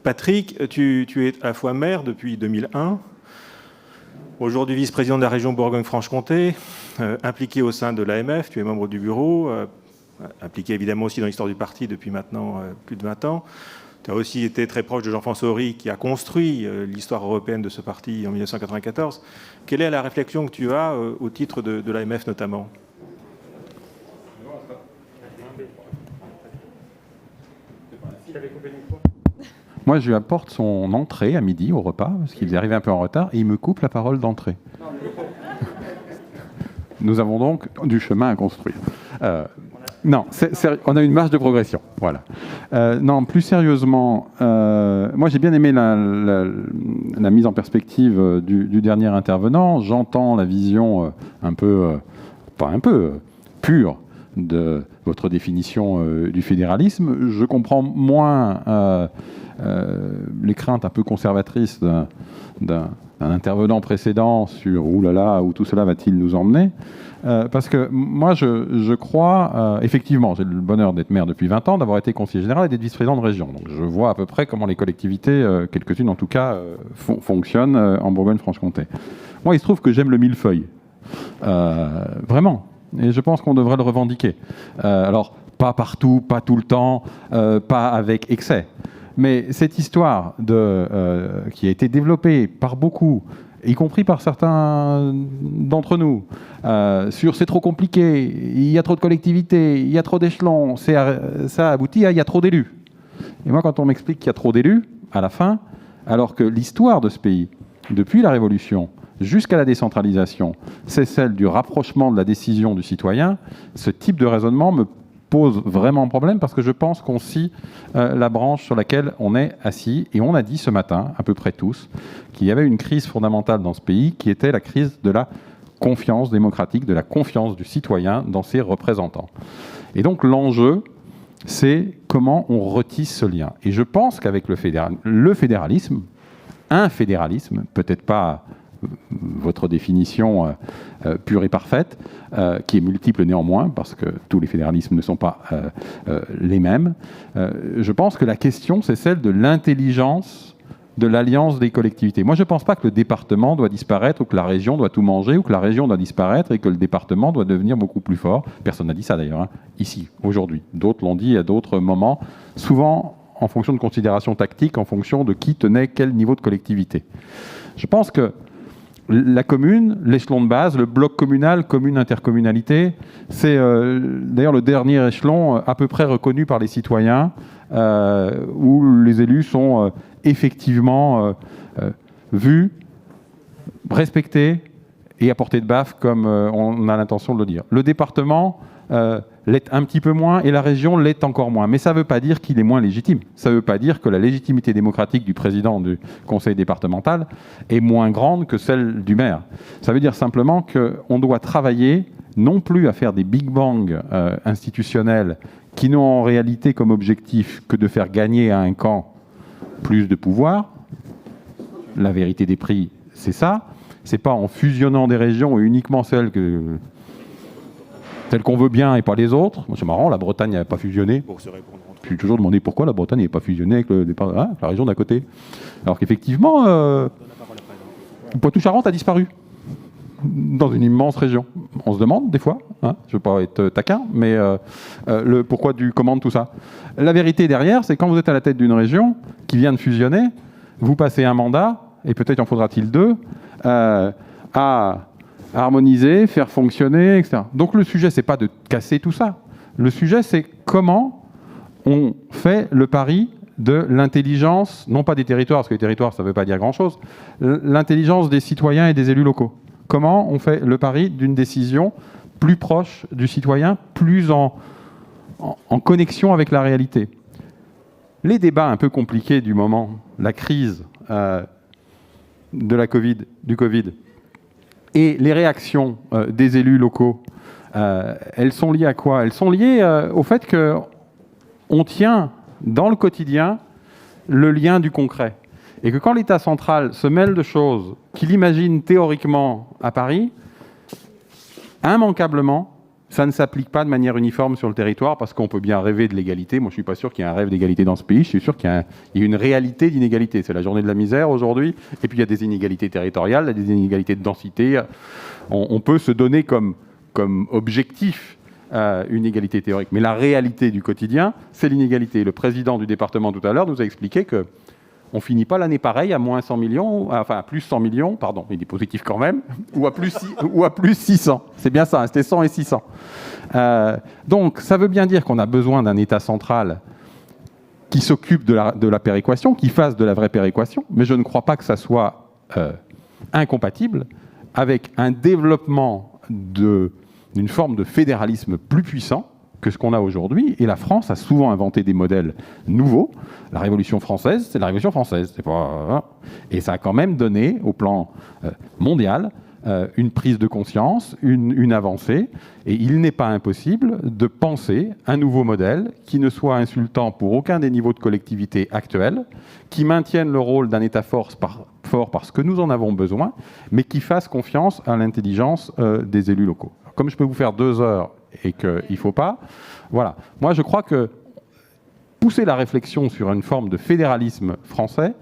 Speaker 5: Patrick, tu es à la fois maire depuis 2001, aujourd'hui vice-président de la région Bourgogne-Franche-Comté, impliqué au sein de l'AMF, tu es membre du bureau, impliqué évidemment aussi dans l'histoire du parti depuis maintenant plus de 20 ans. Tu as aussi été très proche de Jean-François Horry qui a construit l'histoire européenne de ce parti en 1994. Quelle est la réflexion que tu as au titre de l'AMF notamment ?
Speaker 8: Moi, je lui apporte son entrée à midi au repas, parce qu'il est arrivé un peu en retard, et il me coupe la parole d'entrée. Nous avons donc du chemin à construire. Non, on a une marge de progression. Voilà. Non, plus sérieusement, moi j'ai bien aimé la mise en perspective du dernier intervenant. J'entends la vision pure de votre définition du fédéralisme. Je comprends moins les craintes un peu conservatrices d'un intervenant précédent sur « oulala, où tout cela va-t-il nous emmener ?» Parce que moi, je crois, effectivement, j'ai le bonheur d'être maire depuis 20 ans, d'avoir été conseiller général et d'être vice-président de région. Donc je vois à peu près comment les collectivités, quelques-unes en tout cas, fonctionnent en Bourgogne-Franche-Comté. Moi, il se trouve que j'aime le millefeuille. Vraiment. Et je pense qu'on devrait le revendiquer. Alors, pas partout, pas tout le temps, pas avec excès. Mais cette histoire qui a été développée par beaucoup, y compris par certains d'entre nous, sur c'est trop compliqué, il y a trop de collectivités, il y a trop d'échelons, ça aboutit à il y a trop d'élus. Et moi, quand on m'explique qu'il y a trop d'élus, à la fin, alors que l'histoire de ce pays, depuis la Révolution jusqu'à la décentralisation, c'est celle du rapprochement de la décision du citoyen, ce type de raisonnement me pose vraiment problème parce que je pense qu'on scie la branche sur laquelle on est assis. Et on a dit ce matin, à peu près tous, qu'il y avait une crise fondamentale dans ce pays qui était la crise de la confiance démocratique, de la confiance du citoyen dans ses représentants. Et donc l'enjeu, c'est comment on retisse ce lien. Et je pense qu'avec le fédéralisme, un fédéralisme, peut-être pas votre définition pure et parfaite, qui est multiple néanmoins, parce que tous les fédéralismes ne sont pas les mêmes. Je pense que la question, c'est celle de l'intelligence de l'alliance des collectivités. Moi, je ne pense pas que le département doit disparaître, ou que la région doit tout manger, ou que la région doit disparaître, et que le département doit devenir beaucoup plus fort. Personne n'a dit ça d'ailleurs, hein, ici, aujourd'hui. D'autres l'ont dit à d'autres moments, souvent en fonction de considérations tactiques, en fonction de qui tenait quel niveau de collectivité. Je pense que la commune, l'échelon de base, le bloc communal, commune-intercommunalité, c'est d'ailleurs le dernier échelon à peu près reconnu par les citoyens, où les élus sont effectivement vus, respectés et à portée de baffe, comme on a l'intention de le dire. Le département l'est un petit peu moins et la région l'est encore moins. Mais ça ne veut pas dire qu'il est moins légitime. Ça ne veut pas dire que la légitimité démocratique du président du conseil départemental est moins grande que celle du maire. Ça veut dire simplement qu'on doit travailler non plus à faire des big bang institutionnels qui n'ont en réalité comme objectif que de faire gagner à un camp plus de pouvoir. La vérité des prix, c'est ça. C'est pas en fusionnant des régions et uniquement celles qu'on veut bien et pas les autres. Moi, c'est marrant, la Bretagne n'avait pas fusionné. Je me suis toujours demandé pourquoi la Bretagne n'avait pas fusionné avec la région d'à côté. Alors qu'effectivement, Poitou-Charentes a disparu dans une immense région. On se demande des fois, je ne veux pas être taquin, mais le pourquoi du comment de tout ça. La vérité derrière, c'est quand vous êtes à la tête d'une région qui vient de fusionner, vous passez un mandat, et peut-être en faudra-t-il 2, à harmoniser, faire fonctionner, etc. Donc le sujet, c'est pas de casser tout ça. Le sujet, c'est comment on fait le pari de l'intelligence, non pas des territoires, parce que les territoires, ça ne veut pas dire grand-chose, l'intelligence des citoyens et des élus locaux. Comment on fait le pari d'une décision plus proche du citoyen, plus en connexion avec la réalité. Les débats un peu compliqués du moment, la crise du Covid, et les réactions des élus locaux, elles sont liées à quoi? Elles sont liées au fait qu'on tient dans le quotidien le lien du concret. Et que quand l'État central se mêle de choses qu'il imagine théoriquement à Paris, immanquablement, ça ne s'applique pas de manière uniforme sur le territoire, parce qu'on peut bien rêver de l'égalité. Moi, je ne suis pas sûr qu'il y ait un rêve d'égalité dans ce pays. Je suis sûr qu'il y a une réalité d'inégalité. C'est la journée de la misère aujourd'hui. Et puis, il y a des inégalités territoriales, il y a des inégalités de densité. On peut se donner comme objectif une égalité théorique. Mais la réalité du quotidien, c'est l'inégalité. Le président du département, tout à l'heure, nous a expliqué que on finit pas l'année pareille à moins 100 millions, enfin à plus 100 millions, pardon, il est positif quand même, ou à plus 600. C'est bien ça, c'était 100 et 600. Donc ça veut bien dire qu'on a besoin d'un État central qui s'occupe de la péréquation, qui fasse de la vraie péréquation, mais je ne crois pas que ça soit incompatible avec un développement d'une forme de fédéralisme plus puissant que ce qu'on a aujourd'hui. Et la France a souvent inventé des modèles nouveaux. La Révolution française, c'est la Révolution française. C'est pas... Et ça a quand même donné, au plan mondial, une prise de conscience, une avancée. Et il n'est pas impossible de penser un nouveau modèle qui ne soit insultant pour aucun des niveaux de collectivité actuels, qui maintienne le rôle d'un État fort parce que nous en avons besoin, mais qui fasse confiance à l'intelligence des élus locaux. Comme je peux vous faire 2 heures et qu'il ne faut pas, voilà. Moi, je crois que pousser la réflexion sur une forme de fédéralisme français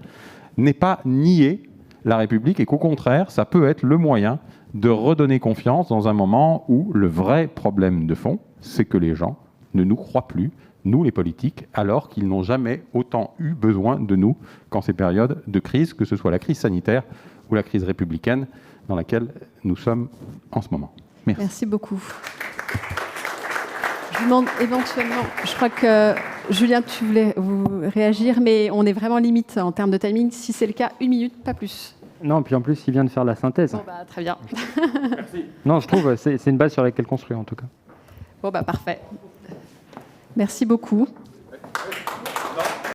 Speaker 8: n'est pas nier la République, et qu'au contraire, ça peut être le moyen de redonner confiance dans un moment où le vrai problème de fond, c'est que les gens ne nous croient plus, nous les politiques, alors qu'ils n'ont jamais autant eu besoin de nous qu'en ces périodes de crise, que ce soit la crise sanitaire ou la crise républicaine dans laquelle nous sommes en ce moment. Merci.
Speaker 1: Merci beaucoup. Je vous demande éventuellement, je crois que Julien, tu voulais vous réagir, mais on est vraiment limite en termes de timing. Si c'est le cas, 1 minute, pas plus.
Speaker 2: Non, puis en plus, il vient de faire la synthèse.
Speaker 1: Bon, bah, très bien.
Speaker 2: Merci. Non, je trouve que c'est une base sur laquelle construire, en tout cas.
Speaker 1: Bon, bah, parfait. Merci beaucoup.